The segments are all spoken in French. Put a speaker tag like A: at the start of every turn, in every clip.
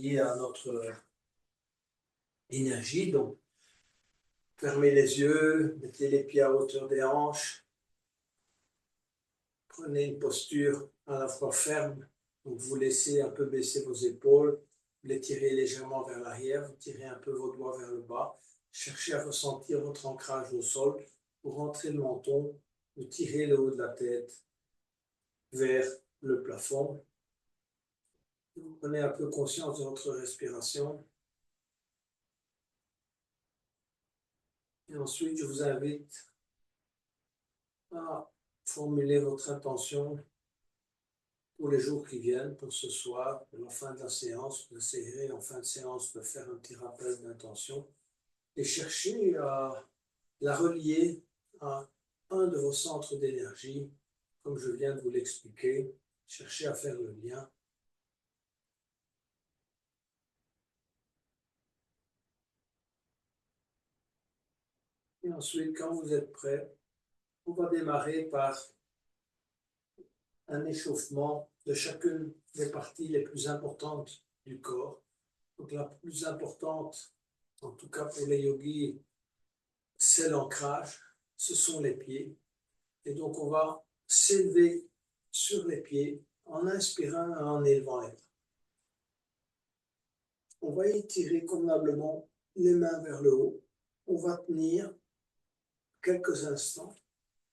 A: lié à notre énergie. Donc, fermez les yeux, mettez les pieds à hauteur des hanches. Prenez une posture à la fois ferme. Donc, vous laissez un peu baisser vos épaules. Vous les tirez légèrement vers l'arrière. Vous tirez un peu vos doigts vers le bas. Cherchez à ressentir votre ancrage au sol. Vous rentrez le menton. Vous tirez le haut de la tête vers le plafond. Vous prenez un peu conscience de votre respiration. Et ensuite, je vous invite à formuler votre intention pour les jours qui viennent, pour ce soir, pour la fin de la séance. Vous essayerez en fin de séance de faire un petit rappel d'intention et chercher à la relier à un de vos centres d'énergie, comme je viens de vous l'expliquer. Cherchez à faire le lien. Et ensuite, quand vous êtes prêt, on va démarrer par un échauffement de chacune des parties les plus importantes du corps. Donc la plus importante, en tout cas pour les yogis, c'est l'ancrage, ce sont les pieds. Et donc on va s'élever sur les pieds en inspirant et en élevant les bras. On va étirer convenablement les mains vers le haut. On va tenir quelques instants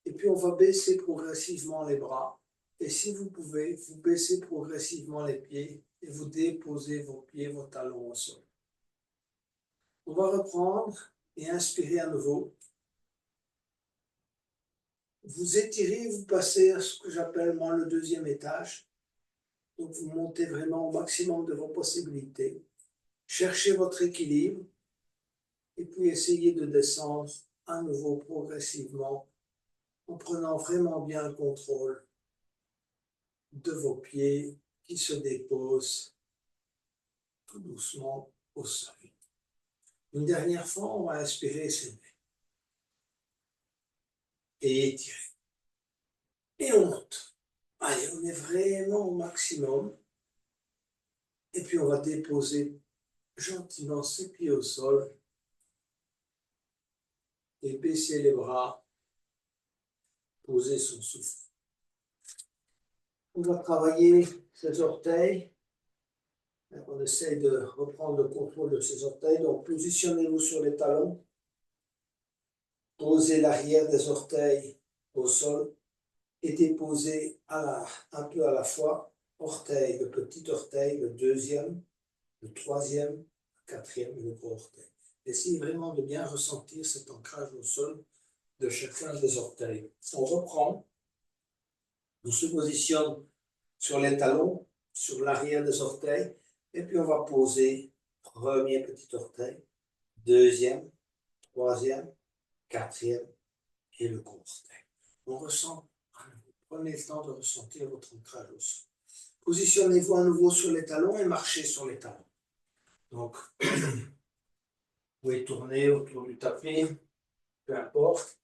A: et puis on va baisser progressivement les bras. Et si vous pouvez, vous baissez progressivement les pieds et vous déposez vos pieds, vos talons au sol. On va reprendre et inspirer à nouveau. Vous étirez, vous passez à ce que j'appelle moi le deuxième étage. Donc vous montez vraiment au maximum de vos possibilités. Cherchez votre équilibre et puis essayez de descendre à nouveau progressivement en prenant vraiment bien le contrôle de vos pieds qui se déposent tout doucement au sol. Une dernière fois, on va inspirer, s'élever et étirer. Et on monte. Allez, on est vraiment au maximum. Et puis on va déposer gentiment ses pieds au sol et baisser les bras, poser son souffle. On va travailler ses orteils. On essaye de reprendre le contrôle de ses orteils. Donc positionnez-vous sur les talons. Posez l'arrière des orteils au sol et déposez un peu à la fois orteil, le petit orteil, le deuxième, le troisième, le quatrième et le gros orteil. Essayez vraiment de bien ressentir cet ancrage au sol de chacun des orteils. On reprend, on se positionne sur les talons, sur l'arrière des orteils, et puis on va poser premier petit orteil, deuxième, troisième, quatrième et le gros orteil. On ressent, prenez le temps de ressentir votre ancrage au sol. Positionnez-vous à nouveau sur les talons et marchez sur les talons. Donc, vous pouvez tourner autour du tapis, peu importe.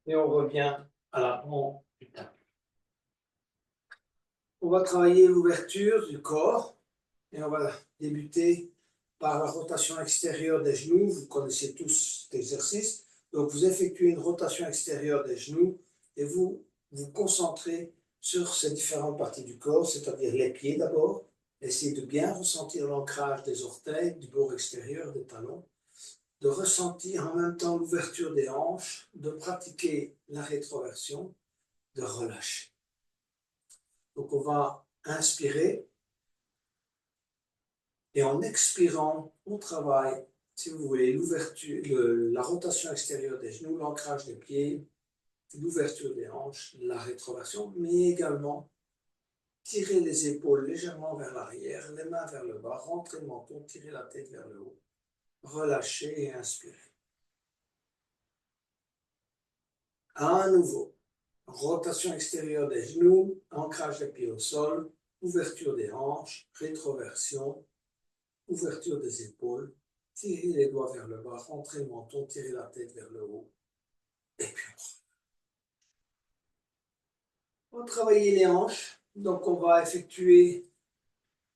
A: Et on revient à l'avant du tapis. On va travailler l'ouverture du corps et on va débuter par la rotation extérieure des genoux. Vous connaissez tous cet exercice. Donc, vous effectuez une rotation extérieure des genoux et vous vous concentrez sur ces différentes parties du corps, c'est-à-dire les pieds d'abord. Essayez de bien ressentir l'ancrage des orteils, du bord extérieur des talons, de ressentir en même temps l'ouverture des hanches, de pratiquer la rétroversion, de relâcher. Donc, on va inspirer et en expirant, on travaille, si vous voulez, l'ouverture, la rotation extérieure des genoux, l'ancrage des pieds, l'ouverture des hanches, la rétroversion, mais également tirer les épaules légèrement vers l'arrière, les mains vers le bas, rentrer le menton, tirer la tête vers le haut, relâcher et inspirer. À nouveau, rotation extérieure des genoux, ancrage des pieds au sol, ouverture des hanches, rétroversion, ouverture des épaules, tirez les doigts vers le bas, rentrez le menton, tirez la tête vers le haut, Et puis, on va travailler les hanches. Donc, on va effectuer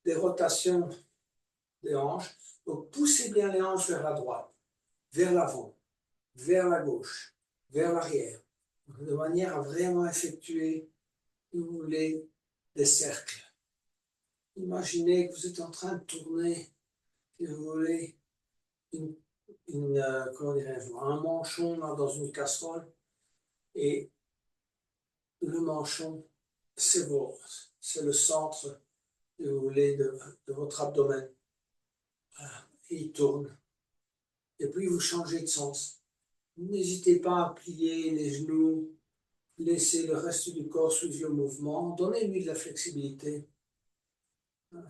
A: des rotations des hanches. Donc, poussez bien les hanches vers la droite, vers l'avant, vers la gauche, vers l'arrière, de manière à vraiment effectuer, si vous voulez, des cercles. Imaginez que vous êtes en train de tourner, si vous voulez, comment dirais-je, un manchon là, dans une casserole, et le manchon, c'est le centre, si vous voulez, de votre abdomen. Voilà. Et il tourne. Et puis vous changez de sens. N'hésitez pas à plier les genoux, laissez le reste du corps suivre le mouvement, donnez-lui de la flexibilité.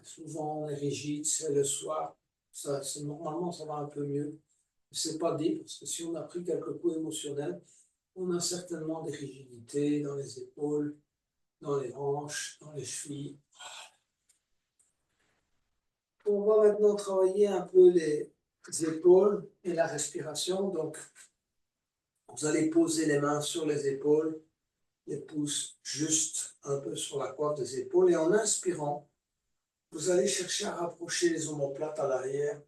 A: Souvent on est rigide, c'est le soir, normalement ça va un peu mieux. C'est pas dit, parce que si on a pris quelques coups émotionnels, on a certainement des rigidités dans les épaules, dans les hanches, dans les chevilles. On va maintenant travailler un peu les épaules et la respiration. Donc, vous allez poser les mains sur les épaules, les pouces juste un peu sur la coiffe des épaules. Et en inspirant, vous allez chercher à rapprocher les omoplates à l'arrière.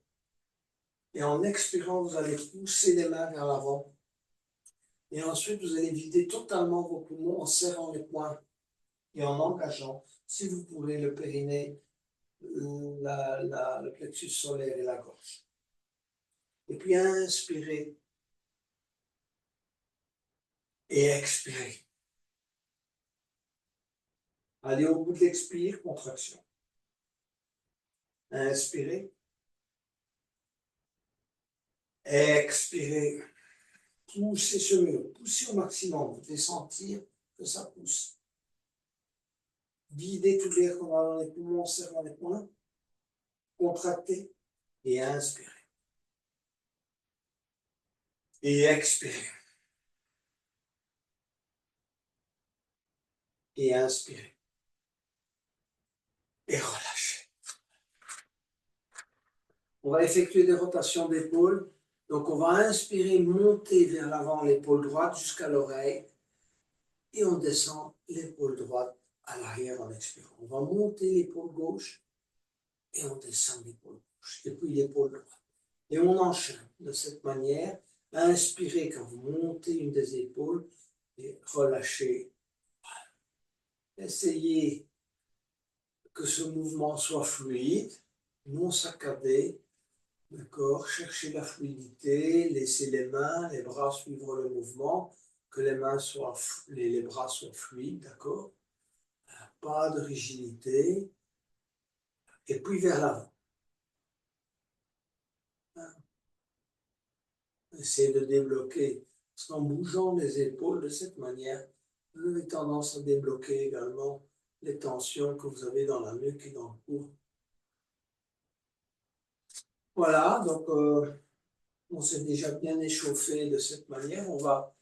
A: Et en expirant, vous allez pousser les mains vers l'avant. Et ensuite, vous allez vider totalement vos poumons en serrant les poings et en engageant, si vous voulez, le périnée, le plexus solaire et la gorge. Et puis inspirez et expirez. Allez au bout de l'expire, contraction. Inspirez. Expirez. Poussez ce mur. Poussez au maximum. Vous devez sentir que ça pousse. Videz tout l'air qu'on a dans les poumons, serrant les poings. Contractez et inspirez. Et expirez. Et inspirez. Et relâchez. On va effectuer des rotations d'épaule. Donc, on va inspirer, monter vers l'avant l'épaule droite jusqu'à l'oreille. Et on descend l'épaule droite à l'arrière en expirant. On va monter l'épaule gauche et on descend l'épaule gauche. Et puis l'épaule droite. Et on enchaîne de cette manière. Inspirez quand vous montez une des épaules et relâchez. Essayez que ce mouvement soit fluide, non saccadé. D'accord, cherchez la fluidité, laissez les mains, les bras suivre le mouvement, que les mains soient, les bras soient fluides, d'accord? Pas de rigidité, et puis vers l'avant. Essayez de débloquer, parce qu'en bougeant les épaules de cette manière, vous avez tendance à débloquer également les tensions que vous avez dans la nuque et dans le cou. Voilà, donc on s'est déjà bien échauffé de cette manière. On va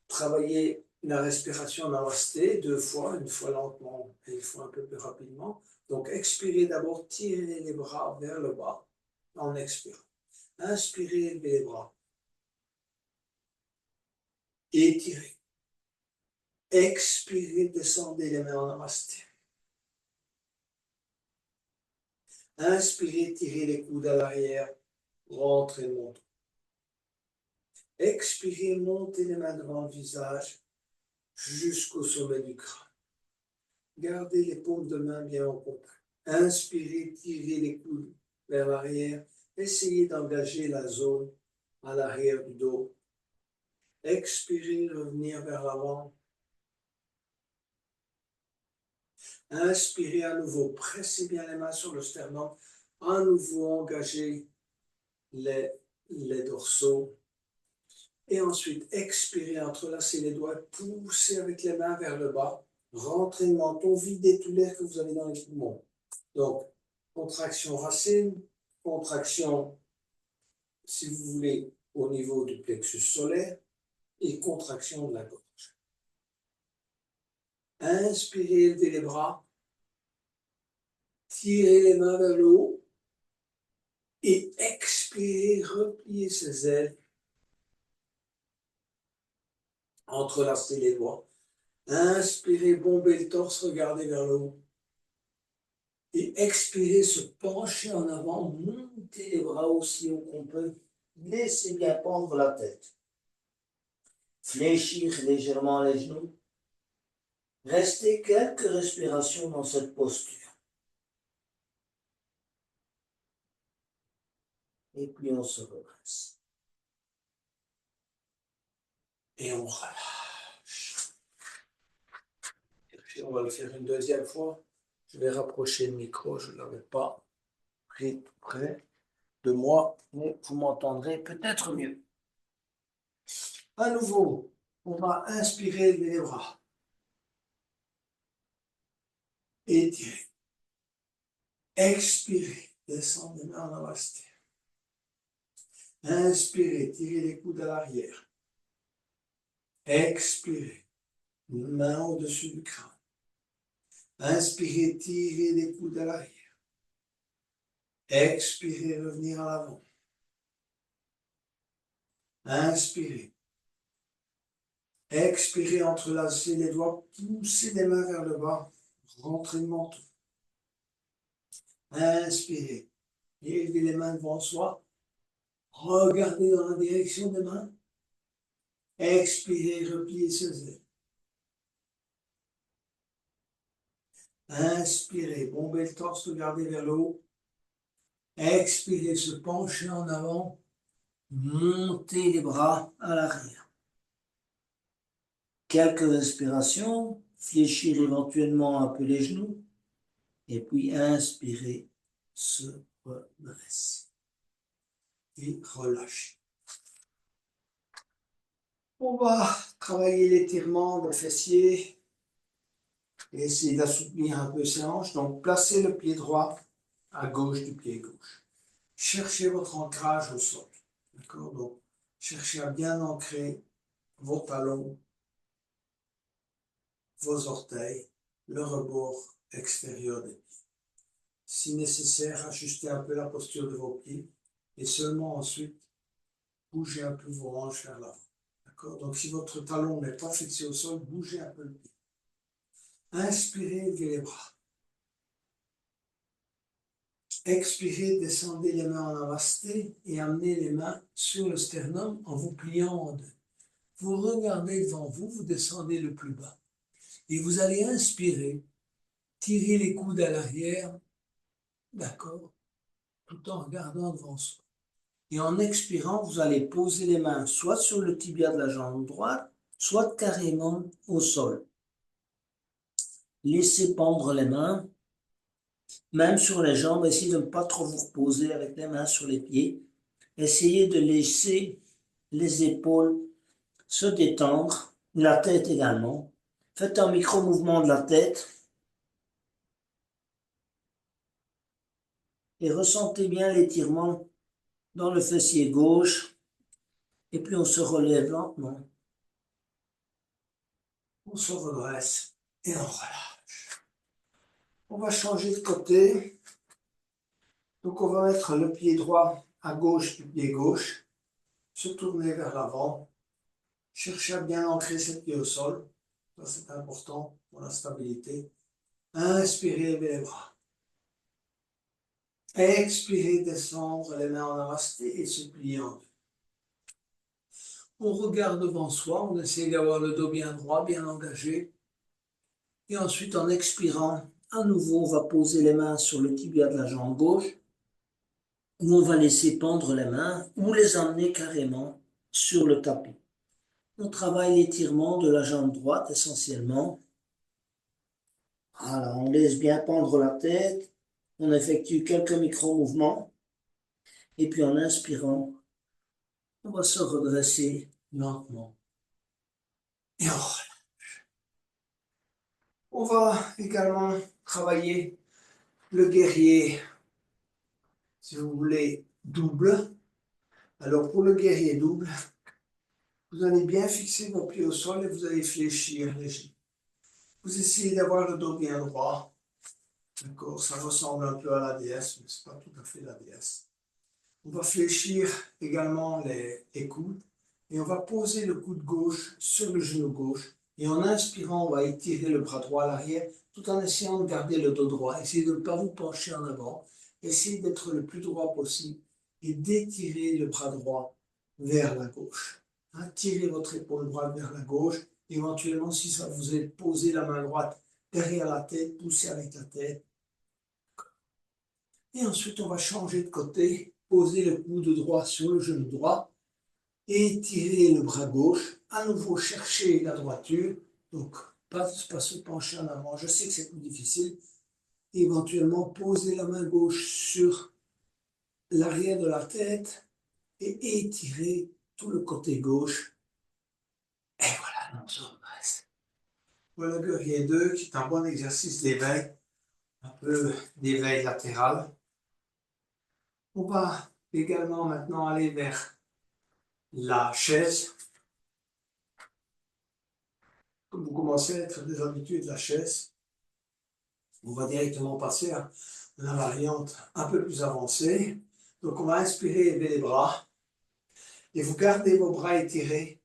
A: travailler la respiration namasté 2 fois, une fois lentement et une fois un peu plus rapidement. Donc expirez d'abord, tirez les bras vers le bas en expirant. Inspirez, levez les bras. Étirez. Expirez, descendez les mains en namasté. Inspirez, tirez les coudes à l'arrière, rentrez, montez. Expirez, montez les mains devant le visage jusqu'au sommet du crâne. Gardez les paumes de main bien en contact. Inspirez, tirez les coudes vers l'arrière. Essayez d'engager la zone à l'arrière du dos. Expirez, revenir vers l'avant. Inspirez à nouveau, pressez bien les mains sur le sternum. À nouveau, engagez les dorsaux. Et ensuite, expirez, entrelacez les doigts, poussez avec les mains vers le bas. Rentrez le menton, videz tout l'air que vous avez dans les poumons. Donc, contraction racine, contraction, si vous voulez, au niveau du plexus solaire et contraction de la gorge. Inspirez, élevez les bras, tirez les mains vers le haut et expirez, repliez ses ailes. Entrelacez les doigts. Inspirez, bombez le torse, regardez vers le haut. Et expirez, se pencher en avant, montez les bras aussi haut qu'on peut. Laissez bien pendre la tête. Fléchir légèrement les genoux. Restez quelques respirations dans cette posture. Et puis on se redresse. Et on relâche. Et puis on va le faire une deuxième fois. Je vais rapprocher le micro, je ne l'avais pas pris tout près de moi, mais vous m'entendrez peut-être mieux. À nouveau, on va inspirer, lever les bras. Étirez. Expirez, descendez les mains en namasté. Inspirez, tirez les coudes à l'arrière. Expirez, main au-dessus du crâne. Inspirez, tirez les coudes à l'arrière. Expirez, revenir à l'avant. Inspirez. Expirez, entrelacez les doigts, poussez les mains vers le bas, rentrez le menton. Inspirez, élevez les mains devant soi, regardez dans la direction des mains. Expirez, repliez ses ailes. Inspirez, bombez le torse, regardez vers le haut. Expirez, se pencher en avant, montez les bras à l'arrière. Quelques respirations, fléchir éventuellement un peu les genoux, et puis inspirez, se redresse et relâchez. On va travailler l'étirement des fessiers et essayer d'assouplir un peu ses hanches. Donc, placez le pied droit à gauche du pied gauche. Cherchez votre ancrage au sol. D'accord? Donc, cherchez à bien ancrer vos talons, vos orteils, le rebord extérieur des pieds. Si nécessaire, ajustez un peu la posture de vos pieds et seulement ensuite, bougez un peu vos hanches vers l'avant. D'accord? Donc, si votre talon n'est pas fixé au sol, bougez un peu le pied. Inspirez, levez les bras. Expirez, descendez les mains en namasté et amenez les mains sur le sternum en vous pliant en deux. Vous regardez devant vous, vous descendez le plus bas. Et vous allez inspirer, tirer les coudes à l'arrière, d'accord, tout en regardant devant soi. Et en expirant, vous allez poser les mains soit sur le tibia de la jambe droite, soit carrément au sol. Laissez pendre les mains, même sur les jambes, essayez de ne pas trop vous reposer avec les mains sur les pieds. Essayez de laisser les épaules se détendre, la tête également. Faites un micro-mouvement de la tête et ressentez bien l'étirement dans le fessier gauche. Et puis on se relève lentement. On se redresse et on relâche. On va changer de côté. Donc on va mettre le pied droit à gauche du pied gauche. Se tourner vers l'avant. Cherchez à bien ancrer ses pieds au sol. Ça c'est important pour la stabilité. Inspirez, levez les bras. Expirez, descendre les mains en namasté et se plier en deux. On regarde devant soi, on essaie d'avoir le dos bien droit, bien engagé. Et ensuite, en expirant, à nouveau, on va poser les mains sur le tibia de la jambe gauche, où on va laisser pendre les mains ou les emmener carrément sur le tapis. On travaille l'étirement de la jambe droite essentiellement. Voilà, on laisse bien pendre la tête, on effectue quelques micro-mouvements, et puis en inspirant, on va se redresser lentement. Et on relâche. On va également travailler le guerrier, si vous voulez, double. Alors pour le guerrier double, vous allez bien fixer vos pieds au sol et vous allez fléchir les genoux. Vous essayez d'avoir le dos bien droit. D'accord, ça ressemble un peu à la déesse, mais ce n'est pas tout à fait la déesse. On va fléchir également les coudes Et on va poser le coude gauche sur le genou gauche. Et en inspirant, on va étirer le bras droit à l'arrière, tout en essayant de garder le dos droit. Essayez de ne pas vous pencher en avant. Essayez d'être le plus droit possible et d'étirer le bras droit vers la gauche. Hein, tirez votre épaule droite vers la gauche. Éventuellement, si ça vous est posé la main droite derrière la tête, poussez avec la tête. Et ensuite, on va changer de côté, poser le coude droit sur le genou droit, étirer le bras gauche, à nouveau chercher la droiture, donc pas se pencher en avant, je sais que c'est plus difficile, éventuellement poser la main gauche sur l'arrière de la tête et étirer tout le côté gauche, et voilà, non, ça reste. Voilà Guerrier 2 qui est un bon exercice d'éveil, un peu d'éveil latéral. On va également maintenant aller vers la chaise. Comme vous commencez à être des habitués de la chaise, on va directement passer à la variante un peu plus avancée. Donc on va inspirer, élever les bras, et vous gardez vos bras étirés,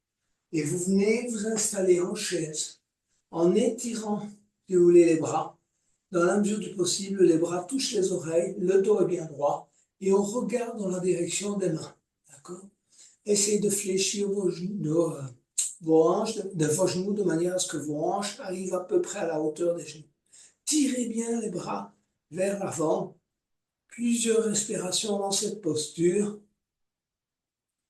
A: et vous venez vous installer en chaise, en étirant, si vous voulez, les bras. Dans la mesure du possible, les bras touchent les oreilles, le dos est bien droit, et on regarde dans la direction des mains. D'accord? Essayez de fléchir vos hanches, de vos genoux, de manière à ce que vos hanches arrivent à peu près à la hauteur des genoux. Tirez bien les bras vers l'avant. Plusieurs respirations dans cette posture,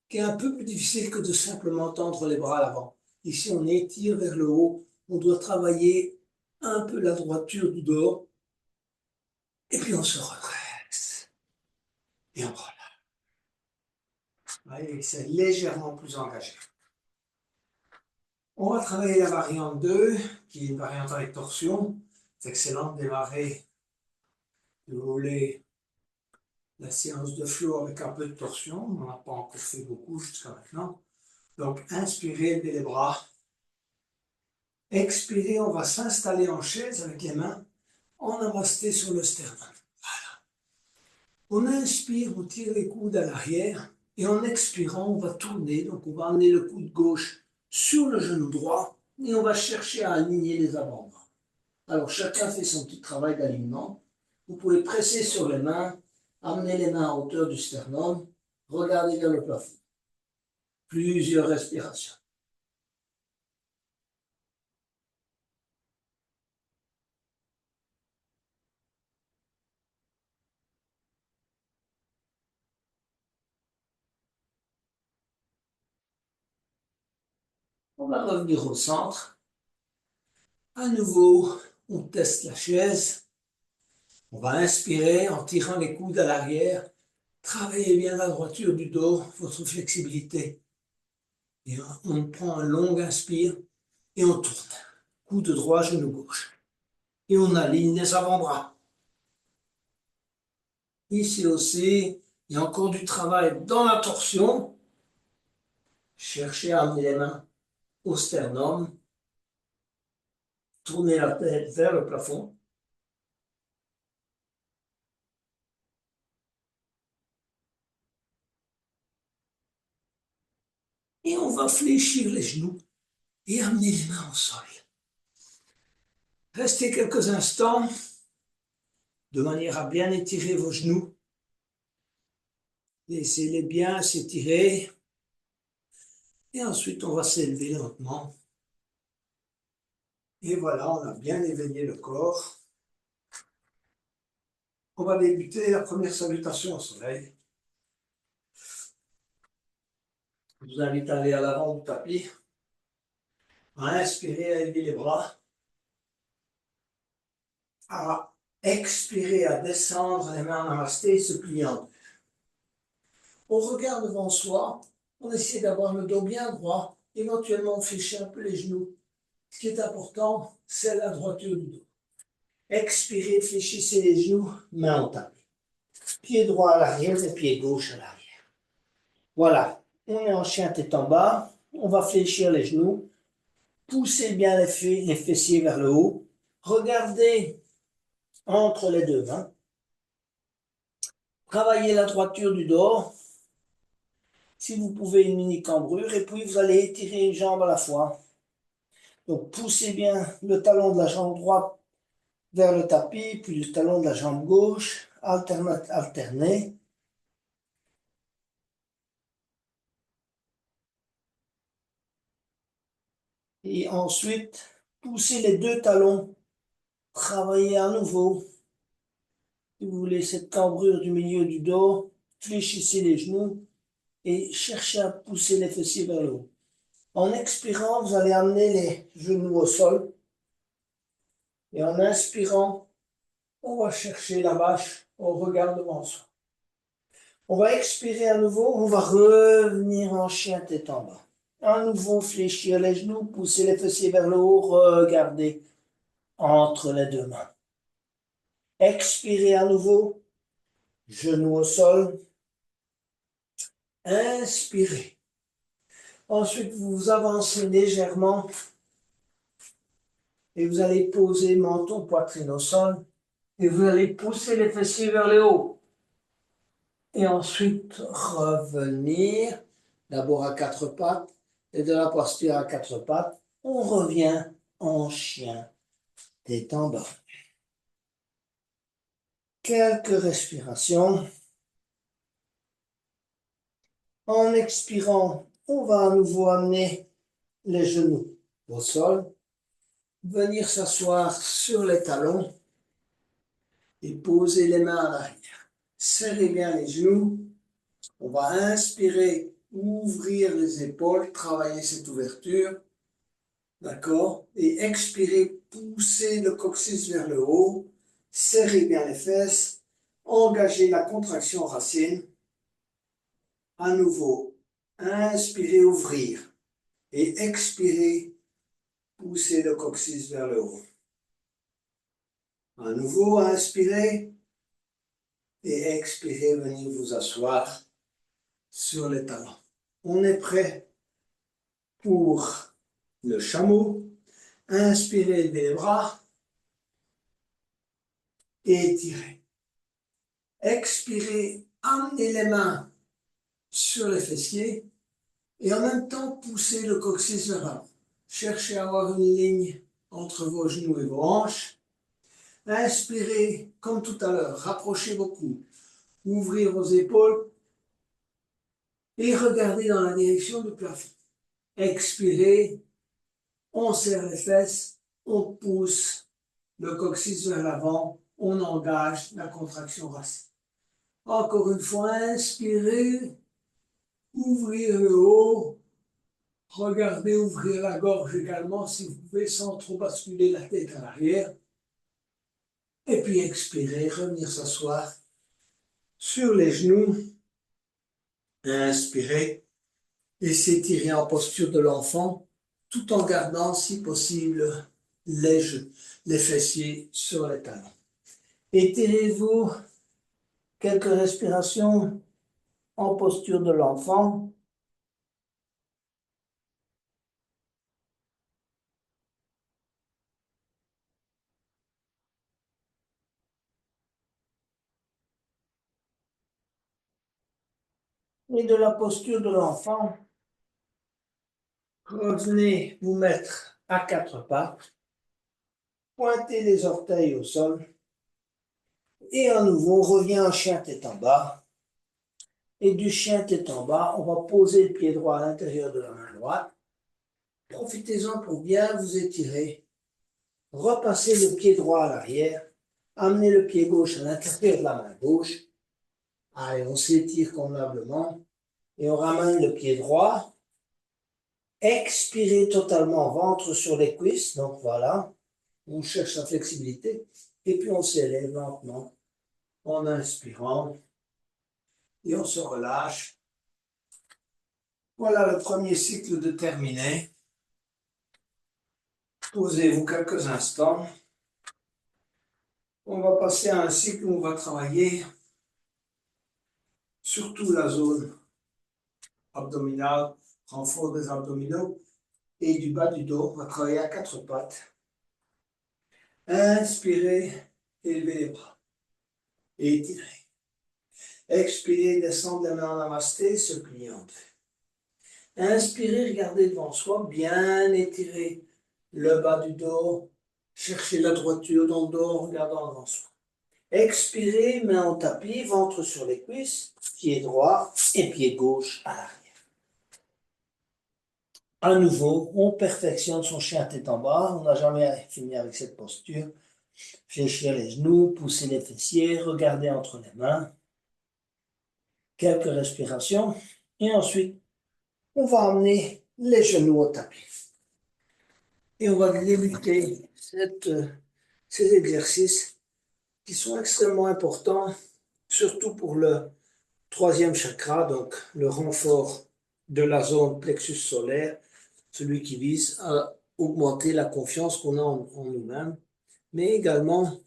A: qui est un peu plus difficile que de simplement tendre les bras à l'avant. Ici, on étire vers le haut. On doit travailler un peu la droiture du dos. Et puis, on se redresse. Et on relâche. Vous voyez, c'est légèrement plus engagé. On va travailler la variante 2, qui est une variante avec torsion. C'est excellent de démarrer, si vous voulez, la séance de flow avec un peu de torsion. On n'a pas encore fait beaucoup jusqu'à maintenant. Donc, inspirez, levez les bras. Expirez, on va s'installer en chaise avec les mains en namasté sur le sternum. Voilà. On inspire, on tire les coudes à l'arrière. Et en expirant, on va tourner. Donc, on va amener le coude gauche sur le genou droit. Et on va chercher à aligner les avant-bras. Alors, chacun fait son petit travail d'alignement. Vous pouvez presser sur les mains, amener les mains à hauteur du sternum, regardez vers le plafond. Plusieurs respirations. On va revenir au centre. À nouveau, on teste la chaise. On va inspirer en tirant les coudes à l'arrière. Travaillez bien la droiture du dos, votre flexibilité. Et on prend un long inspire et on tourne. Coude droit, genou gauche. Et on aligne les avant-bras. Ici aussi, il y a encore du travail dans la torsion. Cherchez à amener les mains au sternum. Tournez la tête vers le plafond. Et on va fléchir les genoux et amener les mains au sol. Restez quelques instants de manière à bien étirer vos genoux. Laissez-les bien s'étirer. Et ensuite, on va s'élever lentement. Et voilà, on a bien éveillé le corps. On va débuter la première salutation au soleil. Je vous invite à aller à l'avant du tapis. À inspirer, à élever les bras. À expirer, à descendre les mains en namasté et se plier en deux. On regarde devant soi. On essaie d'avoir le dos bien droit. Éventuellement, on fléchit un peu les genoux. Ce qui est important, c'est la droiture du dos. Expirez, fléchissez les genoux, main au tapis. Pied droit à l'arrière et pied gauche à l'arrière. Voilà, on est en chien tête en bas. On va fléchir les genoux. Poussez bien les fessiers vers le haut. Regardez entre les deux mains. Travaillez la droiture du dos. si vous pouvez, une mini cambrure, et puis vous allez étirer une jambe à la fois. Donc poussez bien le talon de la jambe droite vers le tapis, puis le talon de la jambe gauche, alterner. Et ensuite, poussez les deux talons, travaillez à nouveau. Si vous voulez cette cambrure du milieu du dos, fléchissez les genoux et cherchez à pousser les fessiers vers le haut. En expirant, vous allez amener les genoux au sol. Et en inspirant, on va chercher la vache au regard devant soi. On va expirer à nouveau, on va revenir en chien tête en bas. À nouveau, fléchir les genoux, pousser les fessiers vers le haut, regardez entre les deux mains. Expirez à nouveau, genoux au sol. Inspirez. Ensuite, vous avancez légèrement et vous allez poser menton, poitrine au sol et vous allez pousser les fessiers vers le haut. Et ensuite, revenir d'abord à quatre pattes et de la posture à quatre pattes, on revient en chien, tête en bas. Quelques respirations. En expirant, on va à nouveau amener les genoux au sol, venir s'asseoir sur les talons et poser les mains à l'arrière. Serrez bien les genoux. On va inspirer, ouvrir les épaules, travailler cette ouverture. D'accord? Et expirer, pousser le coccyx vers le haut. Serrez bien les fesses. Engagez la contraction racine. À nouveau, inspirez, ouvrir. Et expirez, pousser le coccyx vers le haut. À nouveau, inspirez. Et expirez, venez vous asseoir sur les talons. On est prêt pour le chameau. Inspirez, levez les bras. Et étirez. Expirez, amenez les mains sur les fessiers et en même temps poussez le coccyx vers l'avant. Cherchez à avoir une ligne entre vos genoux et vos hanches. Inspirez, comme tout à l'heure, rapprochez vos coudes, ouvrez vos épaules et regardez dans la direction du plafond. Expirez, on serre les fesses, on pousse le coccyx vers l'avant, on engage la contraction racine. Encore une fois, inspirez, ouvrir le haut, regardez ouvrir la gorge également si vous pouvez sans trop basculer la tête à l'arrière. Et puis expirez, revenir s'asseoir sur les genoux. Inspirez et s'étirer en posture de l'enfant tout en gardant si possible les fessiers sur les talons. Étirez-vous quelques respirations en posture de l'enfant. Et de la posture de l'enfant, revenez vous mettre à quatre pattes, pointez les orteils au sol, et à nouveau, on revient en chien tête en bas. Et du chien tête en bas, on va poser le pied droit à l'intérieur de la main droite. Profitez-en pour bien vous étirer. Repassez le pied droit à l'arrière. Amenez le pied gauche à l'intérieur de la main gauche. Allez, on s'étire convenablement. Et on ramène le pied droit. Expirez totalement, ventre sur les cuisses. Donc voilà, on cherche la flexibilité. Et puis on s'élève lentement en inspirant. Et on se relâche. Voilà le premier cycle de terminé. Posez-vous quelques instants. On va passer à un cycle où on va travailler surtout la zone abdominale, renfort des abdominaux et du bas du dos. On va travailler à quatre pattes. Inspirez, élevez les bras. Étirez. Expirez, descendre les mains en namasté, se plier en deux. Inspirez, regardez devant soi, bien étirez le bas du dos, cherchez la droiture dans le dos en regardant devant soi. Expirez, main au tapis, ventre sur les cuisses, pied droit et pied gauche à l'arrière. À nouveau, on perfectionne son chien tête en bas. On n'a jamais fini avec cette posture. Fléchir les genoux, pousser les fessiers, regarder entre les mains. Quelques respirations. Et ensuite, on va amener les genoux au tapis. Et on va débuter ces exercices qui sont extrêmement importants, surtout pour le troisième chakra, donc le renfort de la zone plexus solaire, celui qui vise à augmenter la confiance qu'on a en nous-mêmes, mais également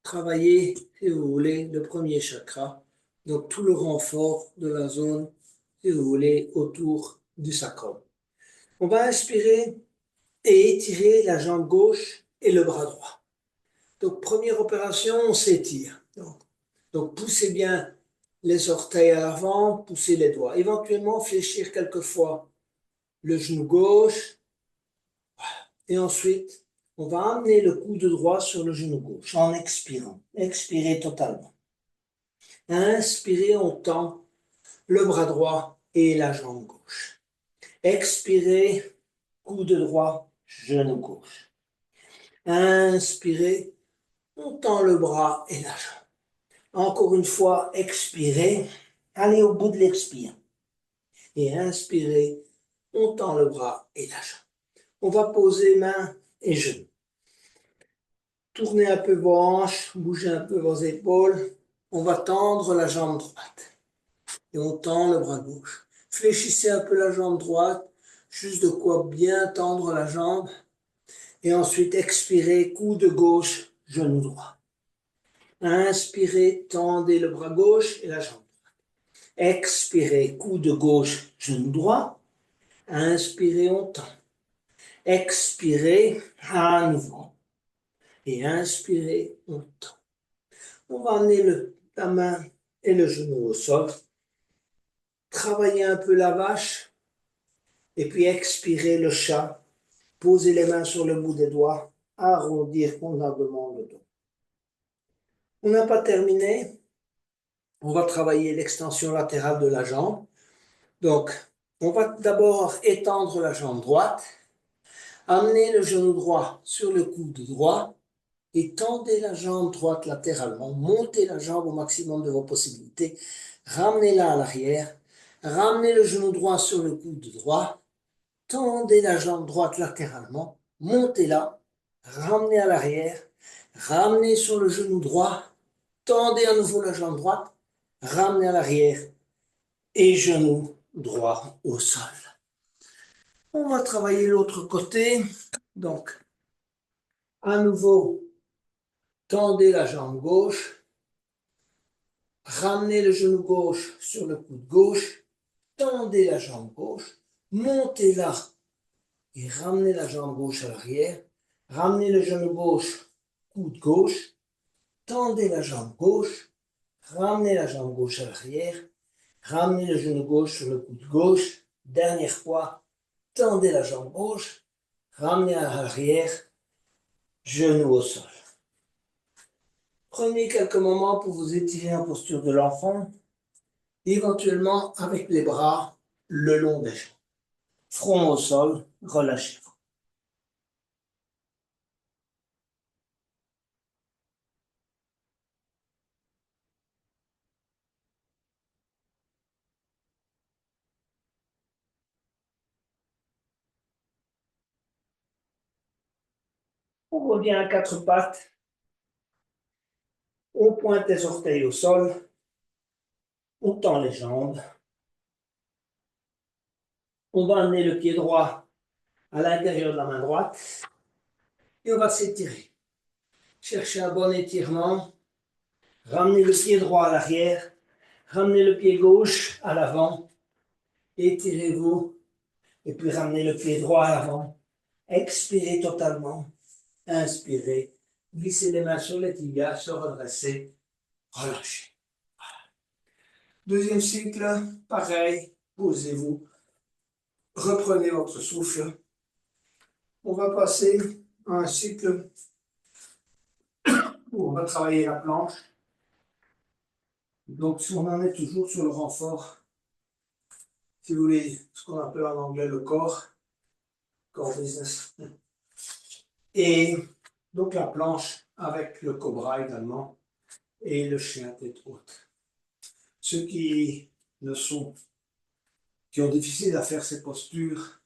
A: travailler, si vous voulez, le premier chakra, donc tout le renfort de la zone, si vous voulez, autour du sacrum. On va inspirer et étirer la jambe gauche et le bras droit. Donc, première opération, on s'étire. Donc, poussez bien les orteils à l'avant, poussez les doigts. Éventuellement, fléchir quelquefois le genou gauche. Voilà. Et ensuite, on va amener le coude droit sur le genou gauche en expirant. Expirez totalement. Inspirez, on tend le bras droit et la jambe gauche. Expirez, coude droit, genou gauche. Inspirez, on tend le bras et la jambe. Encore une fois, expirez, allez au bout de l'expire. Et inspirez, on tend le bras et la jambe. On va poser mains et genoux. Tournez un peu vos hanches, bougez un peu vos épaules. On va tendre la jambe droite. Et on tend le bras gauche. Fléchissez un peu la jambe droite, juste de quoi bien tendre la jambe. Et ensuite, expirez, coude gauche, genou droit. Inspirez, tendez le bras gauche et la jambe. Expirez, coude gauche, genou droit. Inspirez, on tend. Expirez, à nouveau. Et inspirez, on tend. On va amener la main et le genou au sol. Travaillez un peu la vache. Et puis expirez le chat. Posez les mains sur le bout des doigts. Arrondir convenablement le dos. On n'a pas terminé. On va travailler l'extension latérale de la jambe. Donc, on va d'abord étendre la jambe droite. Amenez le genou droit sur le coude droit et tendez la jambe droite latéralement. Montez la jambe au maximum de vos possibilités. Ramenez-la à l'arrière. Ramenez le genou droit sur le coude droit. Tendez la jambe droite latéralement. Montez-la. Ramenez à l'arrière. Ramenez sur le genou droit. Tendez à nouveau la jambe droite. Ramenez à l'arrière. Et genou droit au sol. On va travailler l'autre côté. Donc, à nouveau, tendez la jambe gauche, ramenez le genou gauche sur le coude gauche, tendez la jambe gauche, montez-la et ramenez la jambe gauche à l'arrière, ramenez le genou gauche, coude gauche, tendez la jambe gauche, ramenez la jambe gauche à l'arrière, ramenez le genou gauche sur le coude gauche, dernière fois, tendez la jambe gauche, ramenez à l'arrière, genou au sol. Prenez quelques moments pour vous étirer en posture de l'enfant, éventuellement avec les bras le long des jambes. Front au sol, relâchez-vous. On revient à quatre pattes. On pointe les orteils au sol. On tend les jambes. On va amener le pied droit à l'intérieur de la main droite. Et on va s'étirer. Cherchez un bon étirement. Ramenez le pied droit à l'arrière. Ramenez le pied gauche à l'avant. Étirez-vous. Et puis ramenez le pied droit à l'avant. Expirez totalement. Inspirez. Glissez les mains sur les tibias, se redresser. Relâchez. Deuxième cycle, pareil. Posez-vous reprenez votre souffle. On va passer à un cycle où on va travailler la planche. Donc, si on en est toujours sur le renfort, si vous voulez, ce qu'on appelle en anglais le core business. Et donc la planche avec le cobra également et le chien tête haute. Ceux qui ont difficile à faire ces postures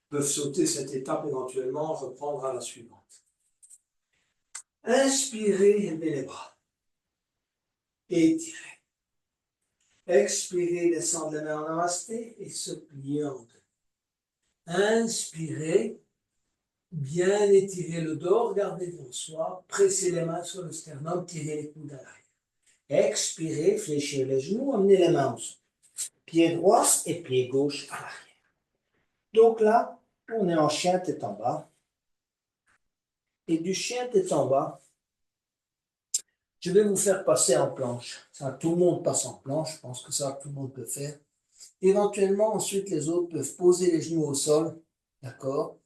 A: peuvent sauter cette étape éventuellement, reprendre à la suivante. Inspirez, élevez les bras. Étirez. Expirez, descendre les mains en namasté et se plier en deux. Inspirez, bien étirer le dos, regardez devant soi, pressez les mains sur le sternum, tirez les coudes à l'arrière. Expirez, fléchir les genoux, amenez les mains au sol. Pied droit et pied gauche à l'arrière. Donc là, on est en chien tête en bas. Et du chien tête en bas, je vais vous faire passer en planche. Ça, tout le monde passe en planche, je pense que ça, tout le monde peut faire. Éventuellement, ensuite, les autres peuvent poser les genoux au sol, d'accord?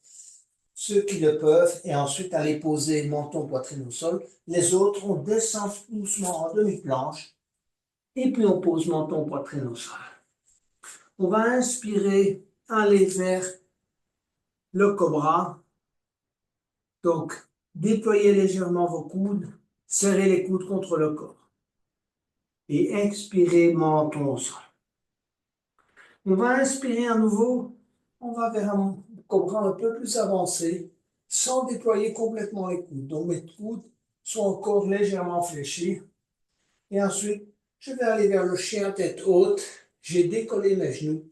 A: Ceux qui le peuvent, et ensuite aller poser menton, poitrine au sol. Les autres, on descend doucement en demi-planche, et puis on pose menton, poitrine au sol. On va inspirer, aller vers le cobra. Donc, déployez légèrement vos coudes, serrez les coudes contre le corps. Et expirez, menton au sol. On va inspirer à nouveau, on va vers un cobra un peu plus avancé, sans déployer complètement les coudes. Donc mes coudes sont encore légèrement fléchis. Et ensuite, je vais aller vers le chien tête haute. J'ai décollé mes genoux.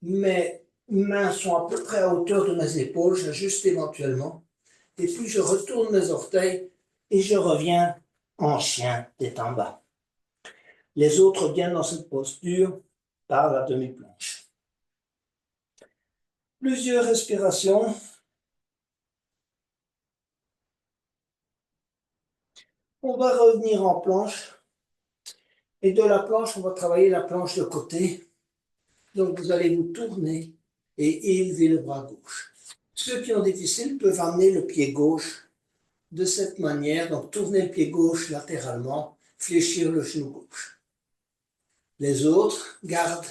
A: Mes mains sont à peu près à hauteur de mes épaules, j'ajuste éventuellement. Et puis je retourne mes orteils et je reviens en chien tête en bas. Les autres viennent dans cette posture par la demi-planche. Plusieurs respirations. On va revenir en planche. Et de la planche, on va travailler la planche de côté. Donc vous allez vous tourner et élever le bras gauche. Ceux qui ont difficile peuvent amener le pied gauche de cette manière. Donc tourner le pied gauche latéralement, fléchir le genou gauche. Les autres gardent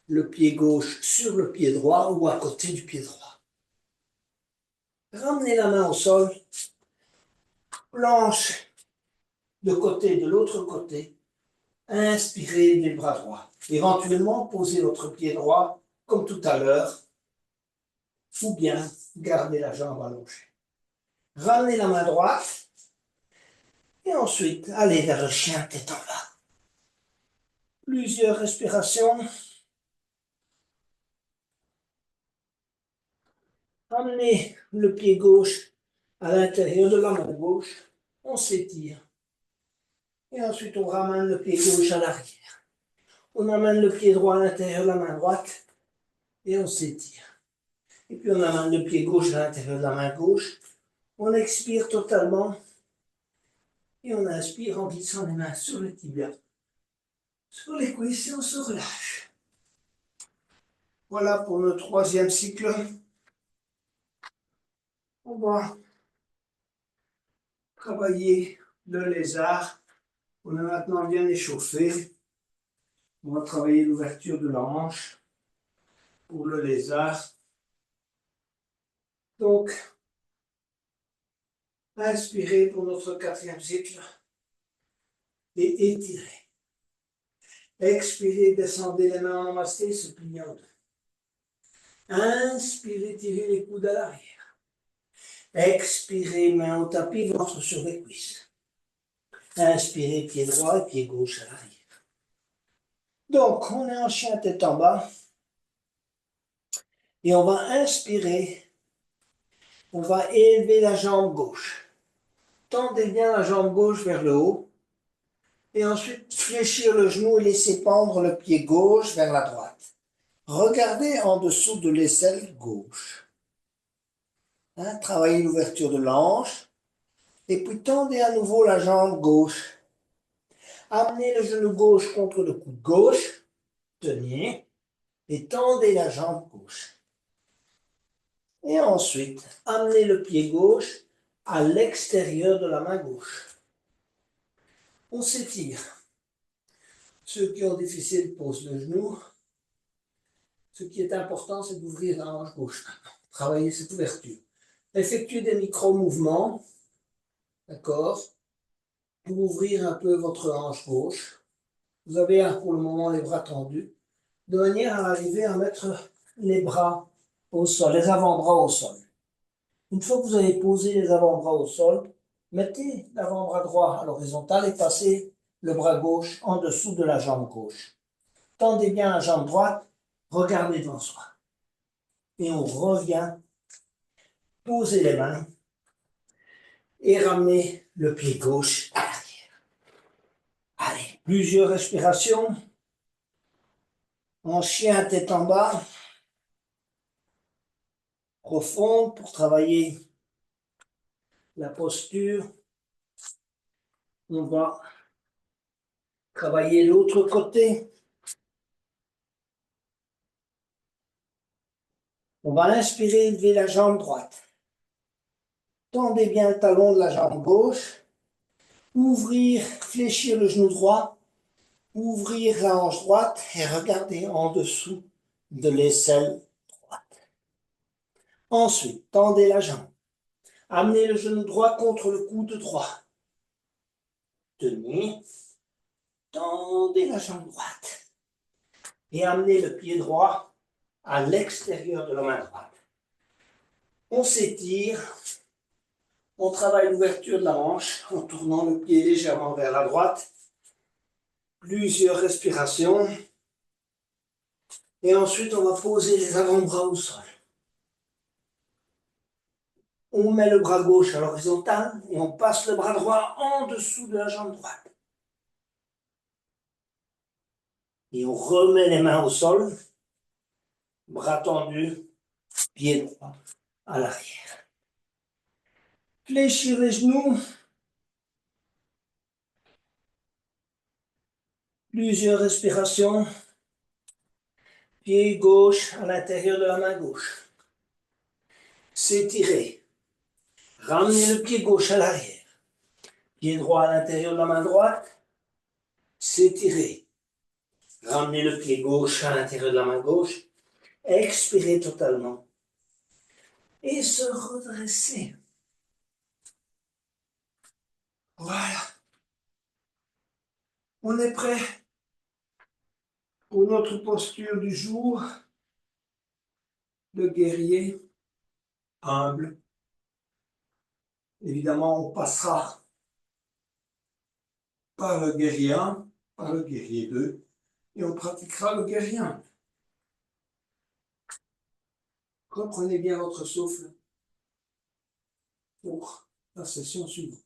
A: le pied gauche sur le pied droit ou à côté du pied droit. Ramenez la main au sol. Planche de côté, de l'autre côté. Inspirez les bras droits. Éventuellement, posez votre pied droit comme tout à l'heure. Ou bien, gardez la jambe allongée. Ramenez la main droite. Et ensuite, allez vers le chien tête en bas. Plusieurs respirations. Amenez le pied gauche à l'intérieur de la main gauche. On s'étire. Et ensuite, on ramène le pied gauche à l'arrière. On amène le pied droit à l'intérieur de la main droite. Et on s'étire. Et puis, on amène le pied gauche à l'intérieur de la main gauche. On expire totalement. Et on inspire en glissant les mains sur le tibia, sur les cuisses et on se relâche. Voilà pour le troisième cycle. On va travailler le lézard. On est maintenant bien échauffé. On va travailler l'ouverture de la hanche pour le lézard. Donc, inspirez pour notre quatrième cycle et étirez. Expirez, descendez les mains en namasté, se pliez en deux. Inspirez, tirez les coudes à l'arrière. Expirez, main au tapis, ventre sur les cuisses. Inspirez, pied droit et pied gauche à l'arrière. Donc, on est en chien tête en bas. Et on va inspirer. On va élever la jambe gauche. Tendez bien la jambe gauche vers le haut. Et ensuite, fléchir le genou et laisser pendre le pied gauche vers la droite. Regardez en dessous de l'aisselle gauche. Travaillez l'ouverture de la hanche. Et puis tendez à nouveau la jambe gauche. Amenez le genou gauche contre le coude gauche. Tenez. et tendez la jambe gauche. Et ensuite, amenez le pied gauche à l'extérieur de la main gauche. On s'étire. Ceux qui ont difficile posent le genou. Ce qui est important, c'est d'ouvrir la hanche gauche. Travailler cette ouverture. Effectuez des micro-mouvements, d'accord, pour ouvrir un peu votre hanche gauche. Vous avez pour le moment les bras tendus, de manière à arriver à mettre les bras au sol, les avant-bras au sol. Une fois que vous avez posé les avant-bras au sol, mettez l'avant-bras droit à l'horizontale et passez le bras gauche en dessous de la jambe gauche. Tendez bien la jambe droite, regardez devant soi. Et on revient, posez les mains et ramenez le pied gauche à l'arrière. Allez, plusieurs respirations. En chien, tête en bas. Profonde pour travailler la posture. On va travailler l'autre côté. On va inspirer, lever la jambe droite. Tendez bien le talon de la jambe gauche. Ouvrir, fléchir le genou droit. Ouvrir la hanche droite et regardez en dessous de l'aisselle droite. Ensuite, tendez la jambe. Amenez le genou droit contre le coude droit. Tenez. Tendez la jambe droite. Et amenez le pied droit à l'extérieur de la main droite. On s'étire. On travaille l'ouverture de la hanche en tournant le pied légèrement vers la droite. Plusieurs respirations. Et ensuite, on va poser les avant-bras au sol. On met le bras gauche à l'horizontale et on passe le bras droit en dessous de la jambe droite. Et on remet les mains au sol, bras tendus, pied droit à l'arrière. Fléchir les genoux. Plusieurs respirations. Pied gauche à l'intérieur de la main gauche. S'étirer. Ramenez le pied gauche à l'arrière. Pied droit à l'intérieur de la main droite. S'étirer. Ramenez le pied gauche à l'intérieur de la main gauche. Expirez totalement. Et se redresser. Voilà. On est prêt pour notre posture du jour. Le guerrier humble. Évidemment, on passera par le guerrier 1, par le guerrier 2, et on pratiquera le guerrier 1. Reprenez bien votre souffle pour la session suivante.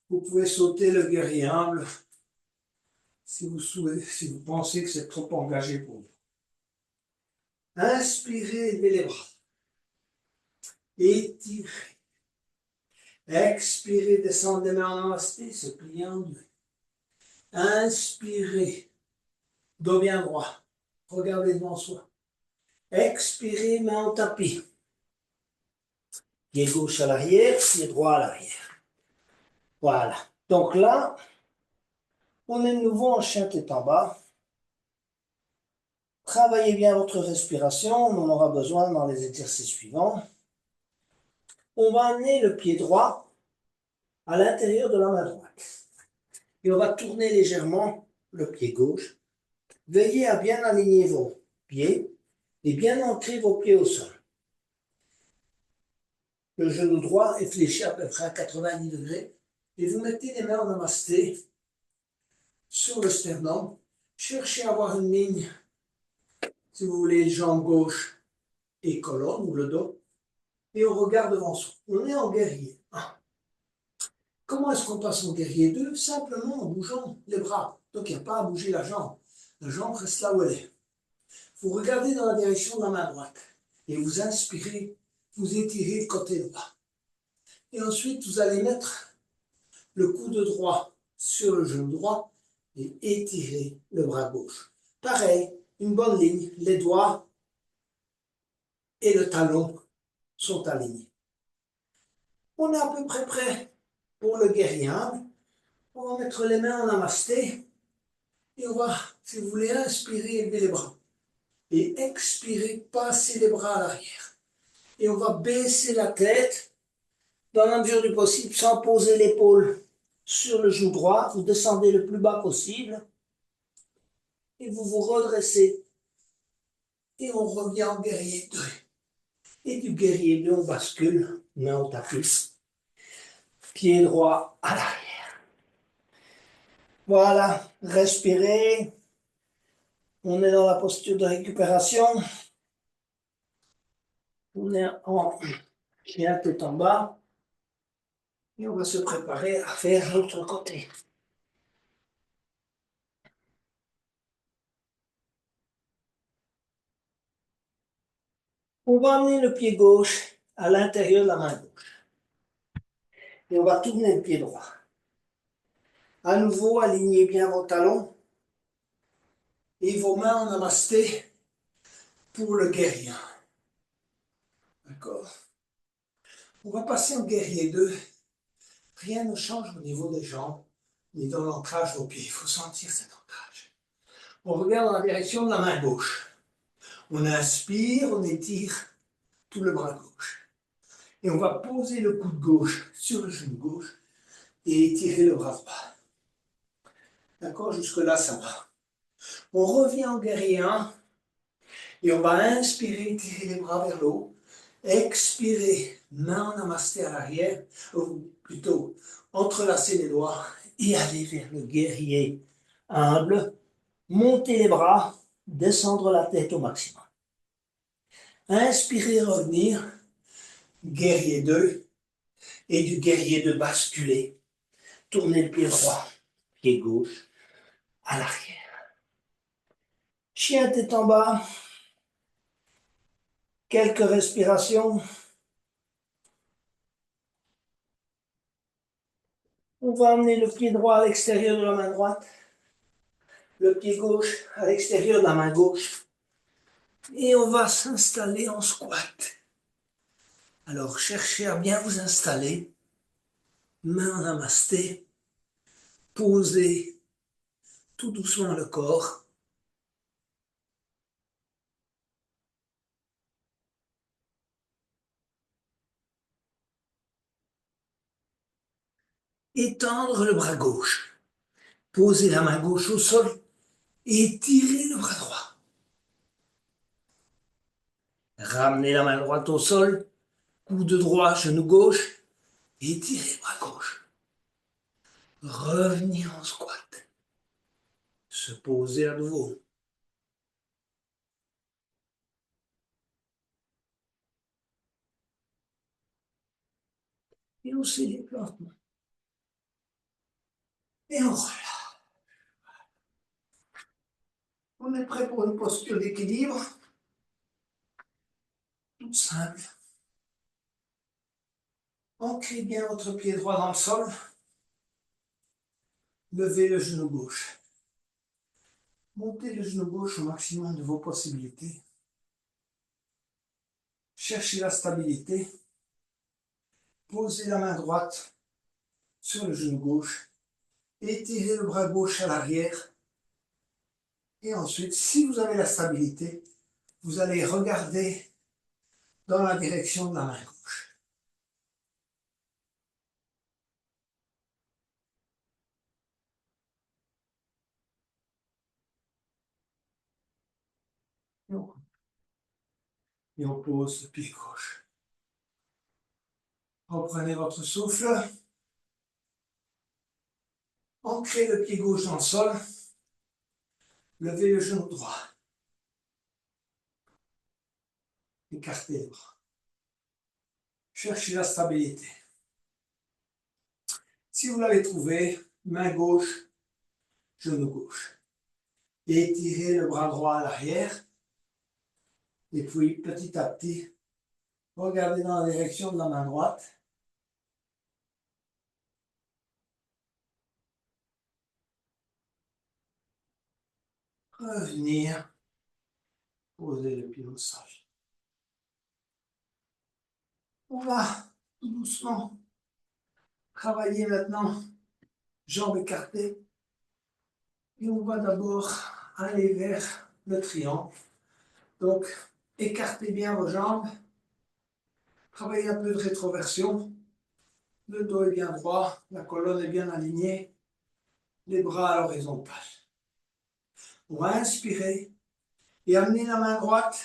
A: Vous pouvez sauter le guerrier humble si vous pensez que c'est trop engagé pour vous. Inspirez, levez les bras. Étirez. Expirez, descendez les mains en namasté, se plier en deux. Inspirez, dos bien droit. Regardez devant soi. Expirez, main au tapis. Pied gauche à l'arrière, pied droit à l'arrière. Voilà. Donc là, on est de nouveau en chien tête en bas. Travaillez bien votre respiration, on en aura besoin dans les exercices suivants. On va amener le pied droit à l'intérieur de la main droite. Et on va tourner légèrement le pied gauche. Veillez à bien aligner vos pieds et bien ancrer vos pieds au sol. Le genou droit est fléchi à peu près à 90 degrés. Et vous mettez les mains en namasté sur le sternum. Cherchez à avoir une ligne, si vous voulez, jambe gauche et colonne ou le dos. Et on regarde devant soi. On est en guerrier 1. Comment est-ce qu'on passe en guerrier 2? Simplement en bougeant les bras. Donc il n'y a pas à bouger la jambe. La jambe reste là où elle est. Vous regardez dans la direction de la main droite. Et vous inspirez, vous étirez le côté droit. Et ensuite, vous allez mettre le coude droit sur le genou droit et étirer le bras gauche. Pareil, une bonne ligne. Les doigts et le talon sont alignés. On est à peu près prêt pour le guerrier humble. On va mettre les mains en namasté et on va, si vous voulez, inspirer, élever les bras. Et expirer, passer les bras à l'arrière. Et on va baisser la tête dans la mesure du possible sans poser l'épaule sur le genou droit. Vous descendez le plus bas possible et vous vous redressez. Et on revient en guerrier 2. Et du guerrier 2, on bascule, main au tapis, pied droit à l'arrière. Voilà, respirez. On est dans la posture de récupération. On est en chien tête en bas. Et on va se préparer à faire l'autre côté. On va amener le pied gauche à l'intérieur de la main gauche. Et on va tourner le pied droit. À nouveau, alignez bien vos talons et vos mains en namasté pour le guerrier. D'accord? On va passer en guerrier 2. Rien ne change au niveau des jambes, ni dans l'ancrage aux pieds. Il faut sentir cet ancrage. On regarde dans la direction de la main gauche. On inspire, on étire tout le bras gauche. Et on va poser le coude gauche sur le genou gauche et étirer le bras droit. D'accord? Jusque-là, ça va. On revient en guerrier 1 et on va inspirer, tirer les bras vers le haut. Expirer, main en namasté à l'arrière, ou plutôt entrelacer les doigts et aller vers le guerrier humble. Monter les bras, descendre la tête au maximum. Inspirer, revenir, guerrier 2, et du guerrier 2 basculer. Tourner le pied droit, pied gauche, à l'arrière. Chien tête en bas, quelques respirations. On va amener le pied droit à l'extérieur de la main droite, le pied gauche à l'extérieur de la main gauche, et on va s'installer en squat. Alors cherchez à bien vous installer, main en namasté, posez tout doucement le corps. Étendre le bras gauche, posez la main gauche au sol et étirez le bras droit. Ramenez la main droite au sol, coude droit, genou gauche, étirez le bras gauche. Revenir en squat. Se poser à nouveau. Et on s'élève lentement. Et on relâche. On est prêt pour une posture d'équilibre. Toute simple. Ancrez bien votre pied droit dans le sol. Levez le genou gauche. Montez le genou gauche au maximum de vos possibilités. Cherchez la stabilité. Posez la main droite sur le genou gauche. Étirez le bras gauche à l'arrière. Et ensuite, si vous avez la stabilité, vous allez regarder dans la direction de la main gauche. Et on pose le pied gauche. Reprenez votre souffle. Ancrez le pied gauche dans le sol. Levez le genou droit. Écartez les bras. Cherchez la stabilité. Si vous l'avez trouvé, main gauche, genou gauche. Étirez le bras droit à l'arrière. Et puis, petit à petit, regardez dans la direction de la main droite. Revenir Posez le pied au sol. On va tout doucement travailler maintenant, jambes écartées. Et on va d'abord aller vers le triangle. Donc, écartez bien vos jambes. Travaillez un peu de rétroversion. Le dos est bien droit, la colonne est bien alignée, les bras à l'horizontale. On va inspirer et amener la main droite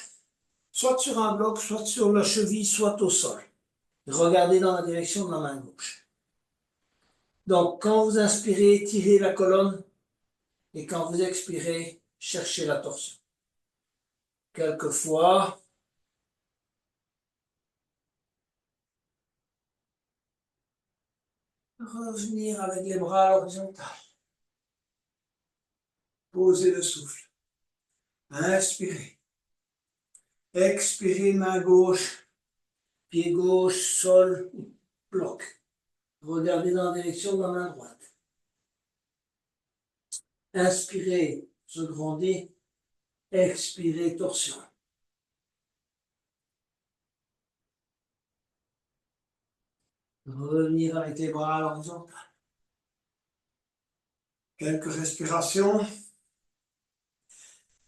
A: soit sur un bloc, soit sur la cheville, soit au sol. Regardez dans la direction de la main gauche. Donc, quand vous inspirez, étirez la colonne et quand vous expirez, cherchez la torsion. Quelquefois, revenir avec les bras à l'horizontale. Posez le souffle. Inspirez. Expirez, main gauche, pied gauche, sol, bloc. Regardez dans la direction de la main droite. Inspirez, se grandit. Expirez, torsion. Revenir avec les bras à l'horizontale. Quelques respirations.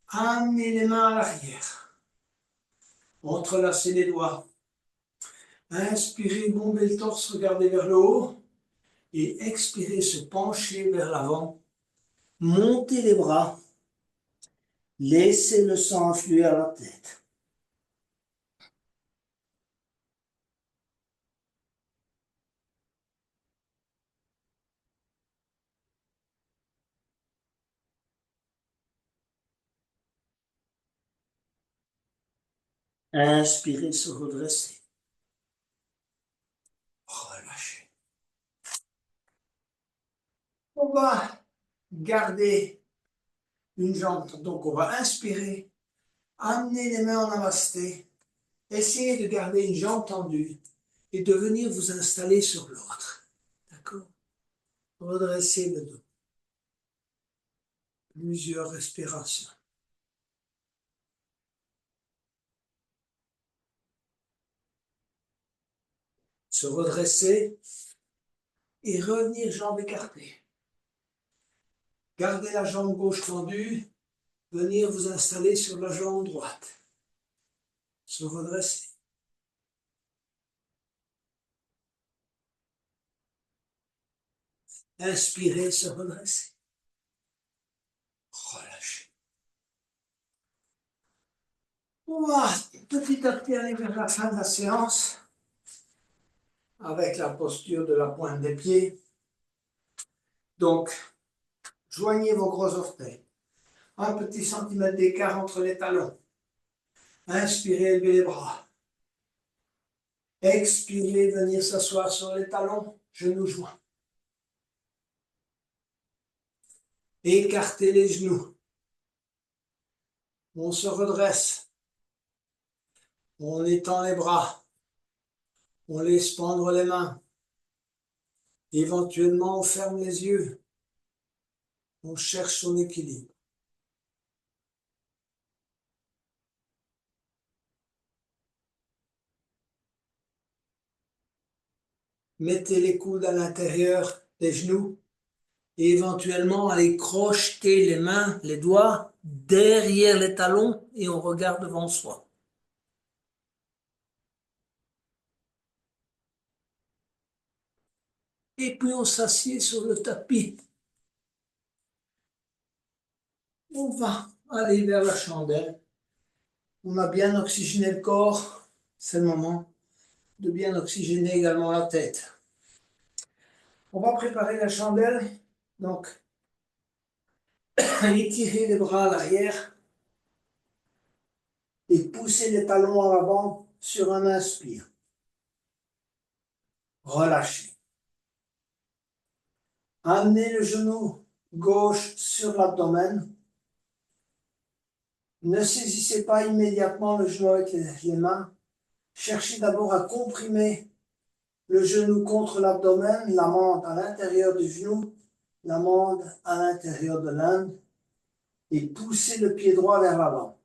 A: Amenez les mains à l'arrière. Entrelacez les doigts. Inspirez, bombez le torse, regardez vers le haut. Et expirez, se pencher vers l'avant. Montez les bras. Laissez le sang affluer à la tête. Inspirez, se redresser. Relâchez. On va garder une jambe. Donc, on va inspirer, amener les mains en namasté, essayez de garder une jambe tendue et de venir vous installer sur l'autre. D'accord? Redressez le dos. Plusieurs respirations. Se redresser et revenir jambes écartées. Gardez la jambe gauche tendue, venir vous installer sur la jambe droite. Se redresser. Inspirez, se redresser. Relâchez. On va petit à petit aller vers la fin de la séance avec la posture de la pointe des pieds. Donc, joignez vos gros orteils. Un petit centimètre d'écart entre les talons. Inspirez, élevez les bras. Expirez, venir s'asseoir sur les talons, genoux joints. Écartez les genoux. On se redresse. On étend les bras. On laisse pendre les mains. Éventuellement, on ferme les yeux. On cherche son équilibre. Mettez les coudes à l'intérieur des genoux et éventuellement allez crocheter les mains, les doigts derrière les talons et on regarde devant soi. Et puis on s'assied sur le tapis. On va aller vers la chandelle. On a bien oxygéné le corps. C'est le moment de bien oxygéner également la tête. On va préparer la chandelle. Donc, étirez les bras à l'arrière et poussez les talons à l'avant sur un inspire. Relâchez. Amenez le genou gauche sur l'abdomen. Ne saisissez pas immédiatement le genou avec les mains. Cherchez d'abord à comprimer le genou contre l'abdomen, l'amande à l'intérieur du genou, l'amande à l'intérieur de l'inde, et poussez le pied droit vers l'avant.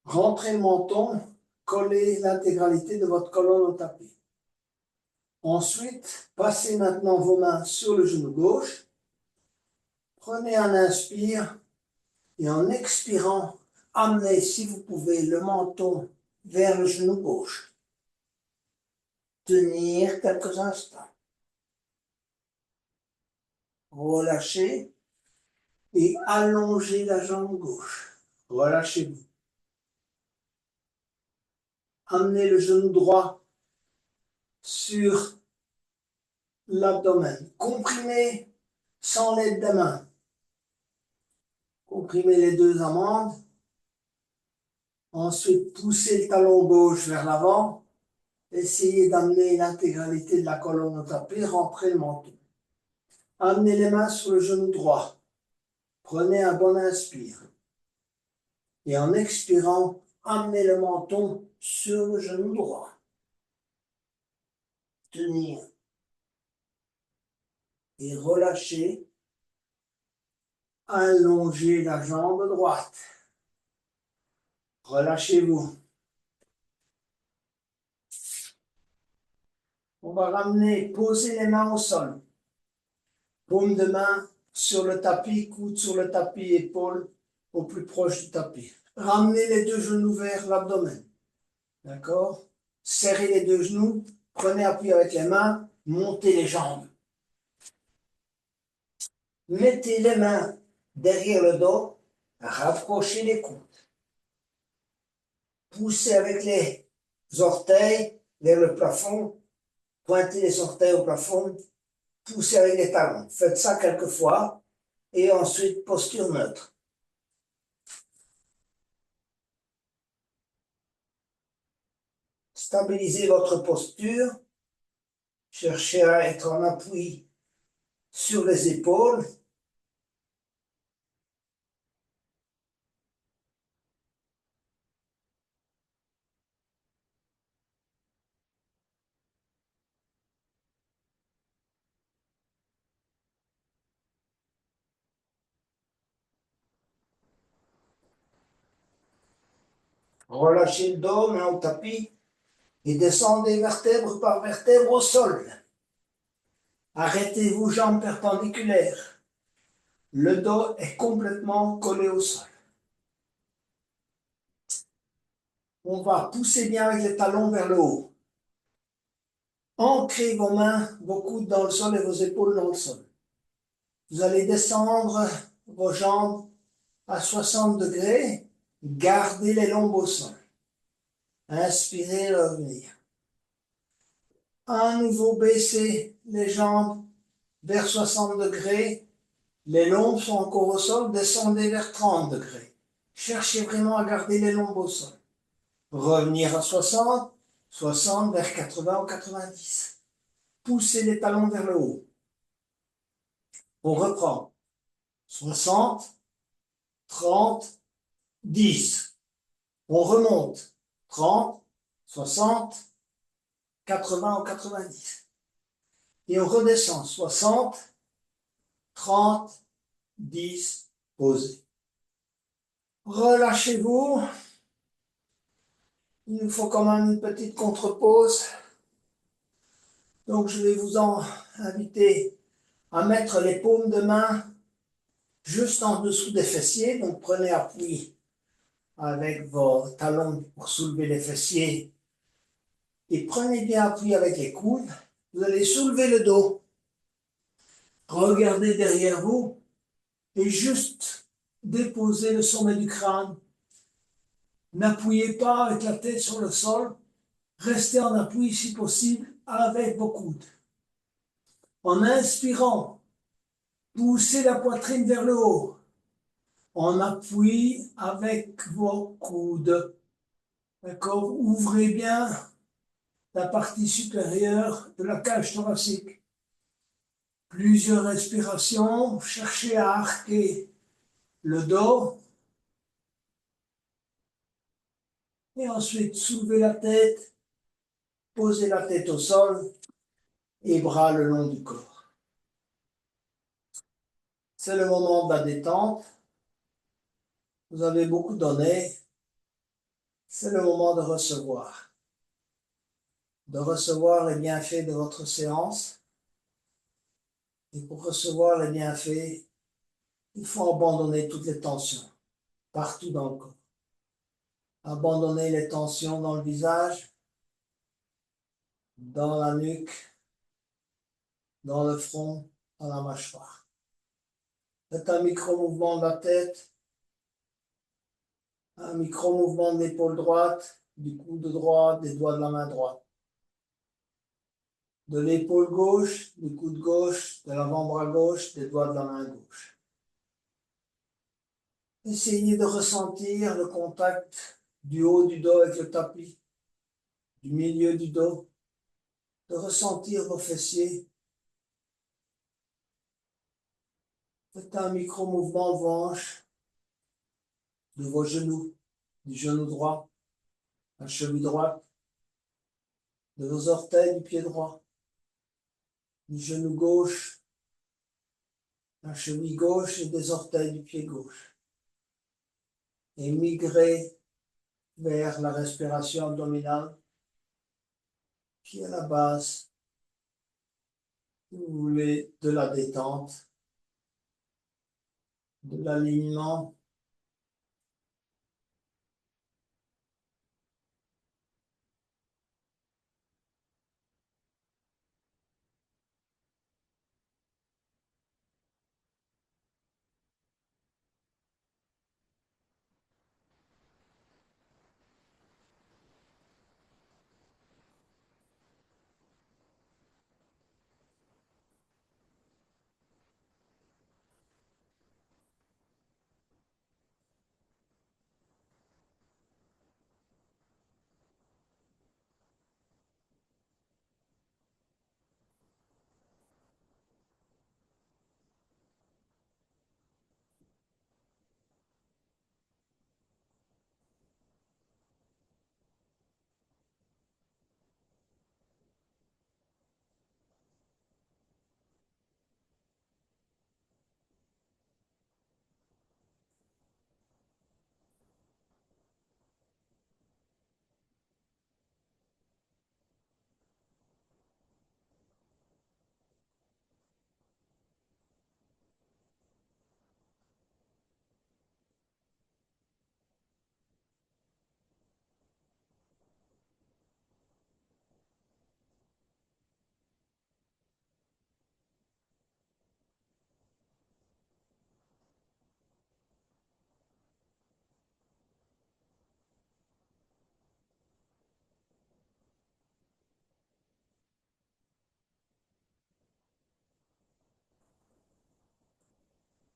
A: Rentrez le menton, collez l'intégralité de votre colonne au tapis. Ensuite, passez maintenant vos mains sur le genou gauche. Prenez un inspire et en expirant, amenez, si vous pouvez, le menton vers le genou gauche. Tenir quelques instants. Relâchez et allongez la jambe gauche. Relâchez-vous. Amenez le genou droit sur l'abdomen. Comprimez sans l'aide des mains. Comprimez les deux amandes. Ensuite, poussez le talon gauche vers l'avant. Essayez d'amener l'intégralité de la colonne au tapis. Rentrez le menton. Amenez les mains sur le genou droit. Prenez un bon inspire. Et en expirant, amenez le menton sur le genou droit. Tenir. Et relâchez. Allongez la jambe droite. Relâchez-vous. On va ramener, poser les mains au sol. Paume de main sur le tapis, coude sur le tapis, épaule au plus proche du tapis. Ramenez les deux genoux vers l'abdomen. D'accord? Serrez les deux genoux, prenez appui avec les mains, montez les jambes. Mettez les mains derrière le dos, rapprochez les coudes. Poussez avec les orteils vers le plafond, pointez les orteils au plafond, poussez avec les talons. Faites ça quelques fois et ensuite posture neutre. Stabilisez votre posture. Cherchez à être en appui sur les épaules. Relâchez le dos, main au tapis et descendez vertèbre par vertèbre au sol. Arrêtez-vous, jambes perpendiculaires. Le dos est complètement collé au sol. On va pousser bien avec les talons vers le haut. Ancrez vos mains, vos coudes dans le sol et vos épaules dans le sol. Vous allez descendre vos jambes à 60 degrés. Gardez les lombes au sol. Inspirez, revenir. À nouveau, baissez les jambes vers 60 degrés. Les lombes sont encore au sol. Descendez vers 30 degrés. Cherchez vraiment à garder les lombes au sol. Revenir à 60, 60 vers 80 ou 90. Poussez les talons vers le haut. On reprend. 60, 30, 10. On remonte. 30, 60, 80 ou 90. Et on redescend. 60, 30, 10, posez. Relâchez-vous. Il nous faut quand même une petite contre-pause. Donc je vais vous inviter à mettre les paumes de main juste en dessous des fessiers. Donc prenez appui avec vos talons pour soulever les fessiers. Et prenez bien appui avec les coudes. Vous allez soulever le dos. Regardez derrière vous et juste déposez le sommet du crâne. N'appuyez pas avec la tête sur le sol. Restez en appui si possible avec vos coudes. En inspirant, poussez la poitrine vers le haut. En appui avec vos coudes. D'accord? Ouvrez bien la partie supérieure de la cage thoracique. Plusieurs respirations. Cherchez à arquer le dos. Et ensuite, soulevez la tête. Posez la tête au sol et bras le long du corps. C'est le moment de la détente. Vous avez beaucoup donné. C'est le moment de recevoir. De recevoir les bienfaits de votre séance. Et pour recevoir les bienfaits, il faut abandonner toutes les tensions, partout dans le corps. Abandonner les tensions dans le visage, dans la nuque, dans le front, dans la mâchoire. Faites un micro-mouvement de la tête, un micro-mouvement de l'épaule droite, du coude droit, des doigts de la main droite. De l'épaule gauche, du coude gauche, de l'avant-bras gauche, des doigts de la main gauche. Essayez de ressentir le contact du haut du dos avec le tapis, du milieu du dos, de ressentir vos fessiers. Faites un micro-mouvement de vos hanches, de vos genoux, du genou droit, la cheville droite, de vos orteils du pied droit, du genou gauche, la cheville gauche et des orteils du pied gauche. Et migrez vers la respiration abdominale qui est la base, si vous voulez, de la détente, de l'alignement.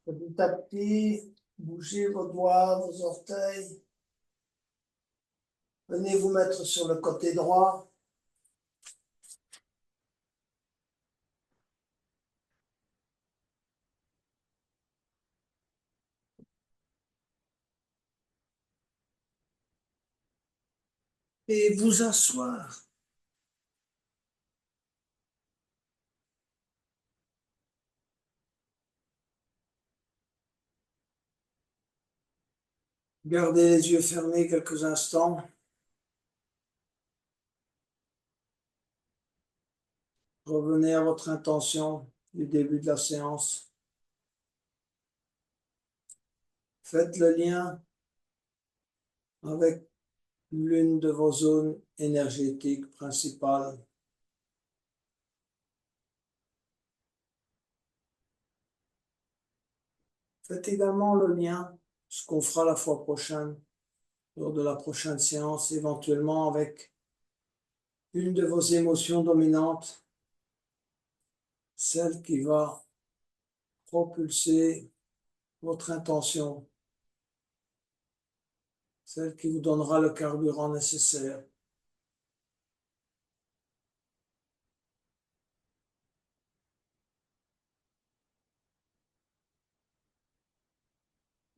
A: Petit à petit, bougez vos doigts, vos orteils. Venez vous mettre sur le côté droit. Et vous asseoir. Gardez les yeux fermés quelques instants. Revenez à votre intention du début de la séance. Faites le lien avec l'une de vos zones énergétiques principales. Faites également le lien, ce qu'on fera la fois prochaine, lors de la prochaine séance, éventuellement avec une de vos émotions dominantes, celle qui va propulser votre intention, celle qui vous donnera le carburant nécessaire.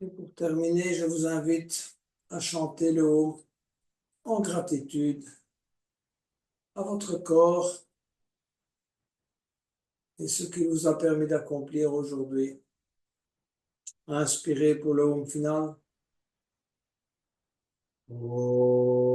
A: Et pour terminer, je vous invite à chanter le Om en gratitude à votre corps et ce qui vous a permis d'accomplir aujourd'hui. Inspirez pour le Om final. Oh.